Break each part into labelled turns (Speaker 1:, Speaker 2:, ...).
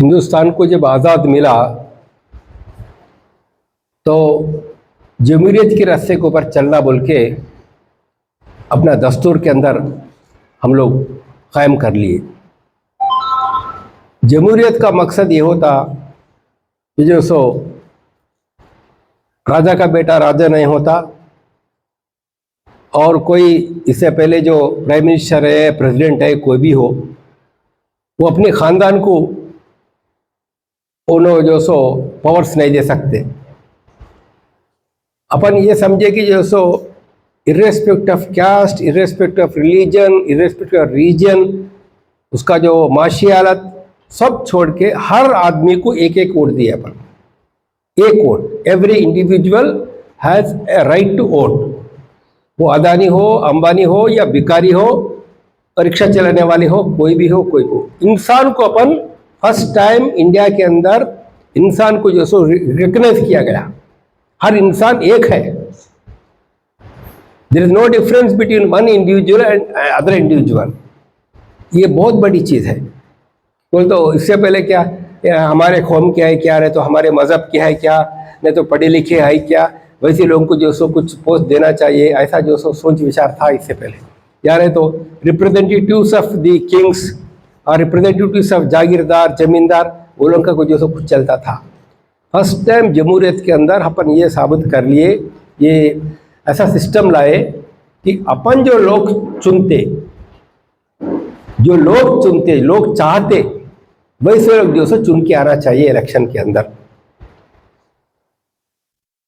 Speaker 1: हिंदुस्तान को जब आज़ाद मिला तो जमहूरियत के रास्ते के ऊपर चलना बोल के अपना दस्तूर के अंदर हम लोग कायम कर लिए। जमहूरियत का मकसद ये होता कि जो सो राजा का बेटा राजा नहीं होता और कोई इससे पहले जो प्राइम मिनिस्टर है, प्रेसिडेंट है, कोई भी हो, वो अपने ख़ानदान को उन्होंने जो सो पावर्स नहीं दे सकते। अपन ये समझे कि जो सो irrespective of caste, irrespective of religion, irrespective of region, उसका जो माशी हालत सब छोड़ के हर आदमी को एक एक वोट दिया अपन, एक vote. Every individual has a right to vote. वो अदानी हो, अंबानी हो या भिखारी हो, रिक्शा चलाने वाले हो, कोई भी हो, कोई हो, इंसान को अपन फर्स्ट टाइम इंडिया के अंदर इंसान को जो सो रिकग्नाइज किया गया। हर इंसान एक है। There is no difference between one individual and other individual. ये बहुत बड़ी चीज़ है। बोल तो इससे पहले क्या हमारे कौम क्या है, क्या है, तो हमारे मज़हब क्या है, क्या नहीं तो पढ़े लिखे है क्या, वैसे लोगों को जो सो कुछ पोस्ट देना चाहिए, ऐसा जो सो सोच विचार था इससे पहले। यार है तो रिप्रेजेंटेटिव्स ऑफ द किंग्स और रिप्रेजेंटेटिव्स ऑफ जागीरदार, जमींदार, वो लोगों का कुछ जो सो कुछ चलता था। फर्स्ट टाइम जमहूरियत के अंदर अपन ये साबित कर लिए, ये ऐसा सिस्टम लाए कि अपन जो लोग चुनते, लोग चाहते, वैसे लोग जो सो चुन के आना चाहिए इलेक्शन के अंदर।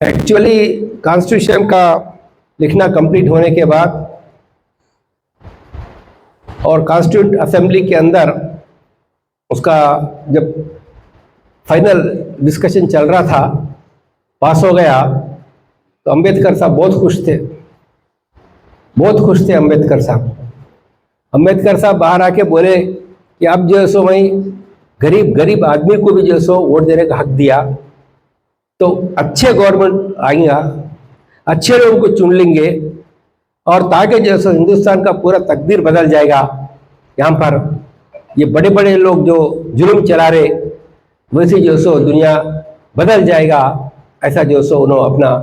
Speaker 1: एक्चुअली कॉन्स्टिट्यूशन का लिखना कंप्लीट होने के बाद और कॉन्स्टिट्यूंट असेंबली के अंदर उसका जब फाइनल डिस्कशन चल रहा था, पास हो गया, तो अंबेडकर साहब बहुत खुश थे अंबेडकर साहब बाहर आके बोले कि अब जो सो मैं गरीब आदमी को भी जो सो वोट देने का हक दिया तो अच्छे गवर्नमेंट आएगा, अच्छे लोगों को चुन लेंगे और ताकि जो सो हिंदुस्तान का पूरा तकदीर बदल जाएगा। यहाँ पर ये बड़े बड़े लोग जो जुल्म चला रहे, वैसे जो सो दुनिया बदल जाएगा, ऐसा जो सो उन्होंने अपना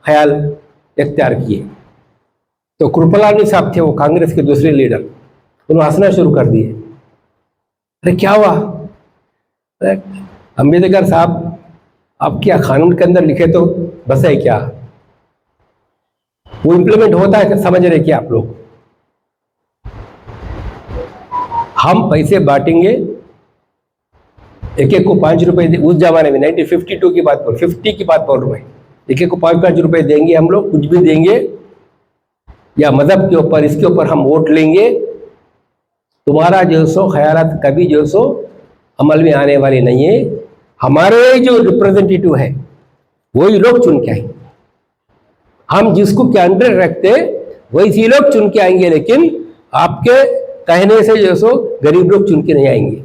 Speaker 1: ख्याल इख्तियार किए। तो कृपलानी साहब थे, वो कांग्रेस के दूसरे लीडर, उन्होंने हंसना शुरू कर दिए। अरे क्या हुआ? अंबेडकर साहब आप क्या कानून के अंदर लिखे तो बस है क्या? वो इंप्लीमेंट होता है, समझ रहे क्या आप लोग? हम पैसे बांटेंगे, एक को 5 रुपए, उस जमाने में 1952 की बात बोल, 50 की बात बोल रहा हूँ, एक को 5-5 रुपए देंगे हम लोग, कुछ भी देंगे, या मजहब के ऊपर इसके ऊपर हम वोट लेंगे। तुम्हारा जो सो ख्यालात कभी जो सो अमल में आने वाले नहीं है। हमारे जो रिप्रेजेंटेटिव है वही लोग चुन के आएंगे। हम जिसको कैंडिडेट रखते वही लोग चुन के आएंगे, लेकिन आपके कहने से जो सो गरीब लोग चुन के नहीं आएंगे।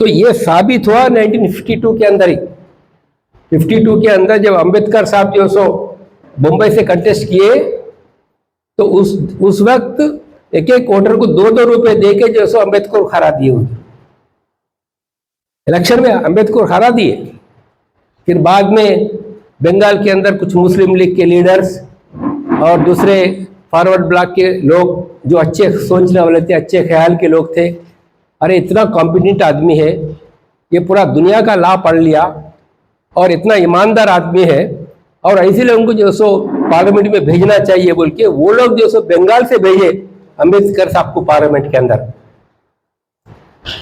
Speaker 1: तो ये साबित हुआ 1952 के अंदर ही। 52 के अंदर जब अंबेडकर साहब जो सो मुंबई से कंटेस्ट किए, तो उस वक्त एक वोटर को 2-2 रुपए दे के जो सो अंबेडकर को हरा दिए। इलेक्शन में अंबेडकर को हरा दिए। फिर बाद में बंगाल के अंदर कुछ मुस्लिम लीग के लीडर्स और दूसरे फॉरवर्ड ब्लॉक के लोग जो अच्छे सोचने वाले थे, अच्छे ख्याल के लोग थे, अरे इतना कॉम्पिटेंट आदमी है, ये पूरा दुनिया का लॉ पढ़ लिया और इतना ईमानदार आदमी है, और ऐसे लोगों को जो सो पार्लियामेंट में भेजना चाहिए बोल के वो लोग जो सो बंगाल से भेजे अंबेडकर साहब को पार्लियामेंट के अंदर।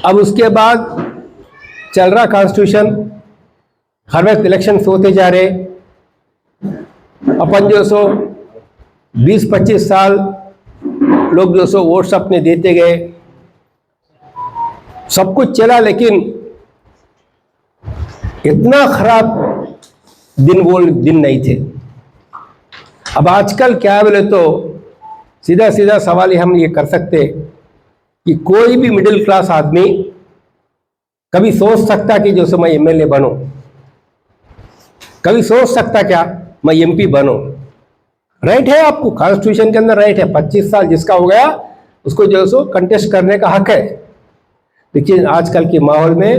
Speaker 1: अब उसके बाद चल रहा कॉन्स्टिट्यूशन, हर वक्त इलेक्शन होते जा रहे। अपन जो सो 20-25 साल लोग जो सो वोट्स अपने देते गए, सब कुछ चला, लेकिन इतना खराब दिन नहीं थे। अब आजकल क्या बोले तो सीधा सवाल हम ये कर सकते कि कोई भी मिडिल क्लास आदमी कभी सोच सकता कि जो सो मैं एमएलए बनूं, कभी सोच सकता क्या मैं एमपी बनूं? राइट है, आपको कॉन्स्टिट्यूशन के अंदर राइट है। 25 साल जिसका हो गया उसको जो सो कंटेस्ट करने का हक है। लेकिन आजकल के माहौल में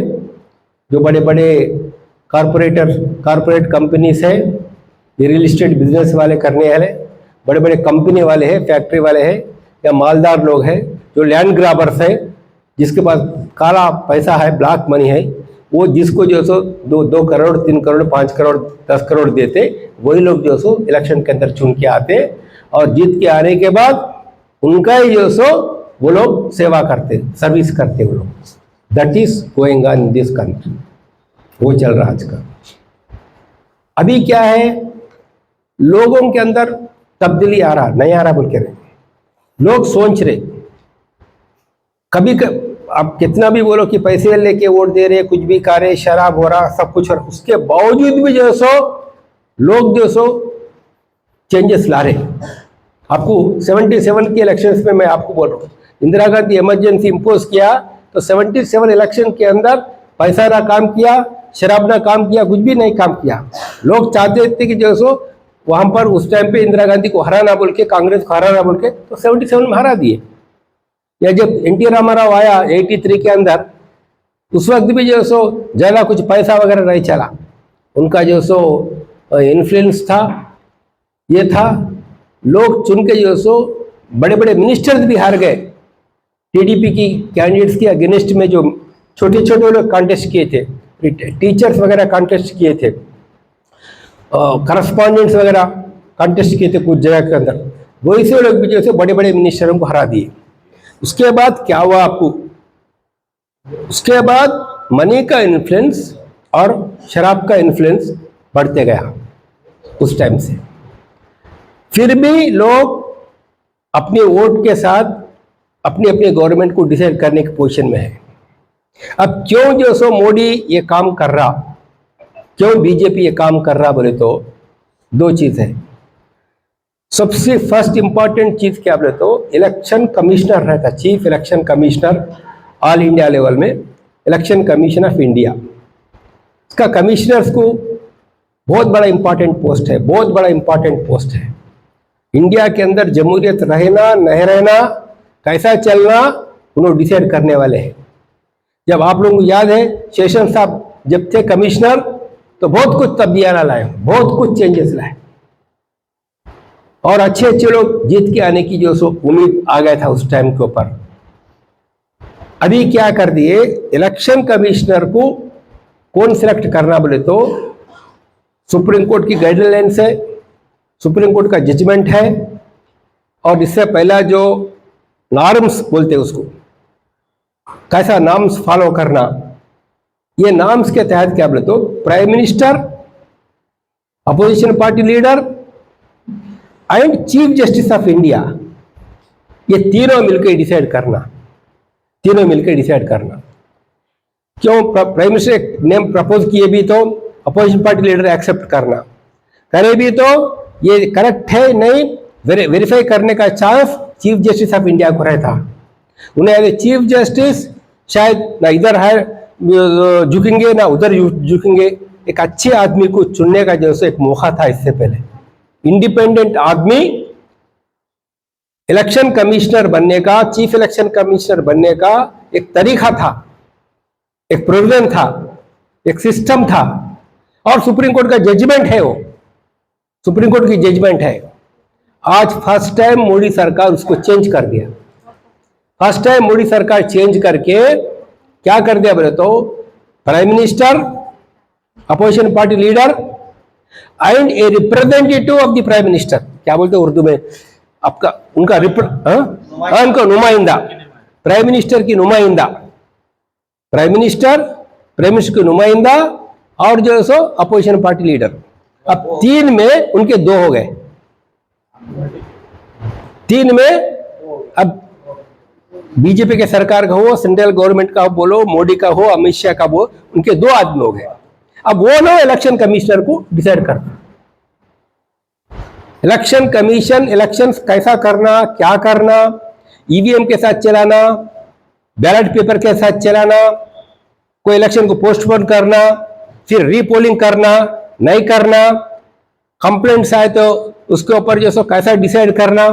Speaker 1: जो बड़े बड़े कारपोरेट कंपनीज है, ये रियल इस्टेट बिजनेस वाले करने वाले बड़े बड़े कंपनी वाले हैं, फैक्ट्री वाले हैं, या मालदार लोग हैं जो लैंड ग्राबर्स है, जिसके पास काला पैसा है, ब्लैक मनी है, वो जिसको जो सो 2 करोड़ 3 करोड़ 5 करोड़ 10 करोड़ देते, वही लोग जो सो इलेक्शन के अंदर चुन के आते और जीत के आने के बाद उनका ही जो सो वो लोग सेवा करते, सर्विस करते वो लोग। That is going on in this country. वो चल रहा आज का। अभी क्या है, लोगों के अंदर तब्दीली आ रहा, नहीं आ रहा बोल के रहे, लोग सोच रहे, कभी आप कितना भी बोलो कि पैसे लेके वोट दे रहे, कुछ भी कर रहे, शराब हो रहा, सब कुछ हो रहा, उसके बावजूद भी जो सो लोग जो सो चेंजेस ला रहे। आपको 77 के इलेक्शंस में मैं आपको बोल रहा हूँ, इंदिरा गांधी इमरजेंसी इंपोज किया तो 77 इलेक्शन के अंदर पैसा ना काम किया, शराब ना काम किया, कुछ भी नहीं काम किया। लोग चाहते थे कि जो सो वहां पर उस टाइम पे इंदिरा गांधी को हराना बोल के, कांग्रेस को हराना बोल के, तो 77 में हरा दिए। या जब एनटी रामाराव आया 83 के अंदर, उस वक्त भी जो सो ज़्यादा कुछ पैसा वगैरह नहीं चला, उनका जो सो इन्फ्लुएंस था, ये था, लोग चुन के जो सो बड़े बड़े मिनिस्टर्स भी हार गए। टीडीपी की कैंडिडेट्स के अगेंस्ट में जो छोटे छोटे लोग कॉन्टेस्ट किए थे, टीचर्स वगैरह कॉन्टेस्ट किए थे, करस्पॉन्डेंट्स वगैरह कॉन्टेस्ट किए थे कुछ जगह के अंदर, वही से लोग भी जो है बड़े बड़े मिनिस्टरों को हरा दिए। उसके बाद क्या हुआ आपको, उसके बाद मनी का इन्फ्लुएंस और शराब का इन्फ्लुएंस बढ़ते गया उस टाइम से। फिर भी लोग अपने वोट के साथ अपनी अपनी गवर्नमेंट को डिसाइड करने की पोजीशन में है। अब क्यों जो सो मोदी ये काम कर रहा, क्यों बीजेपी ये काम कर रहा बोले तो 2 चीज है। सबसे फर्स्ट इंपॉर्टेंट चीज क्या बोले तो इलेक्शन कमिश्नर रहता, chief election commissioner all India level में, इलेक्शन कमीशन ऑफ इंडिया। इसका कमिश्नर्स को बहुत बड़ा इंपॉर्टेंट पोस्ट है, बहुत बड़ा इंपॉर्टेंट पोस्ट है। इंडिया के अंदर जमहूरियत रहना नहीं रहना, कैसा चलना, उन्होंने डिसाइड करने वाले हैं। जब आप लोगों को याद है, शेषन साहब जब थे कमिश्नर तो बहुत कुछ तब्दीलियां लाए, बहुत कुछ चेंजेस लाए, और अच्छे अच्छे लोग जीत के आने की जो सो उम्मीद आ गया था उस टाइम के ऊपर। अभी क्या कर दिए, इलेक्शन कमिश्नर को कौन सिलेक्ट करना बोले तो सुप्रीम कोर्ट की गाइडलाइंस है, सुप्रीम कोर्ट का जजमेंट है, और इससे पहला जो नॉर्म्स बोलते हैं उसको, कैसा नॉर्म्स फॉलो करना, ये नॉर्म्स के तहत क्या बोले तो prime minister, opposition party leader and chief justice of India, ये तीनों मिलकर डिसाइड करना, तीनों मिलकर डिसाइड करना। क्यों प्राइम मिनिस्टर एक नेम प्रपोज किए भी तो अपोजिशन पार्टी लीडर एक्सेप्ट करना, करे भी तो ये करेक्ट है नहीं वेरीफाई करने का chance chief justice of India को रहता। उन्हें एज चीफ जस्टिस शायद ना इधर है झुकेंगे ना उधर झुकेंगे, एक अच्छे आदमी को चुनने का जो एक मौका था। इससे पहले इंडिपेंडेंट आदमी इलेक्शन कमिश्नर बनने का, चीफ इलेक्शन कमिश्नर बनने का एक तरीका था, एक प्रोविजन था, एक सिस्टम था, और सुप्रीम कोर्ट का जजमेंट है, वो सुप्रीम कोर्ट की जजमेंट है। आज फर्स्ट टाइम मोदी सरकार उसको चेंज कर दिया। फर्स्ट टाइम मोदी सरकार चेंज करके क्या कर दिया बोले तो prime minister, opposition party leader and a representative of the prime minister, क्या बोलते हैं उर्दू में आपका, उनका उनका नुमाइंदा, प्राइम मिनिस्टर की नुमाइंदा, प्राइम मिनिस्टर की नुमाइंदा, और जो है सो अपोजिशन पार्टी लीडर। अब 3 में उनके 2 हो गए, 3 में। अब बीजेपी के सरकार का हो, सेंट्रल गवर्नमेंट का बोलो, मोदी का हो, अमित शाह का हो, उनके 2 आदमी हो गए। अब वो लोग इलेक्शन कमिश्नर को डिसाइड करते, इलेक्शन कमीशन इलेक्शन कैसा करना, क्या करना, ईवीएम के साथ चलाना, बैलेट पेपर के साथ चलाना, कोई इलेक्शन को पोस्टपोन करना, फिर रीपोलिंग करना नहीं करना, कंप्लेंट्स आए तो उसके ऊपर जो सो कैसा डिसाइड करना,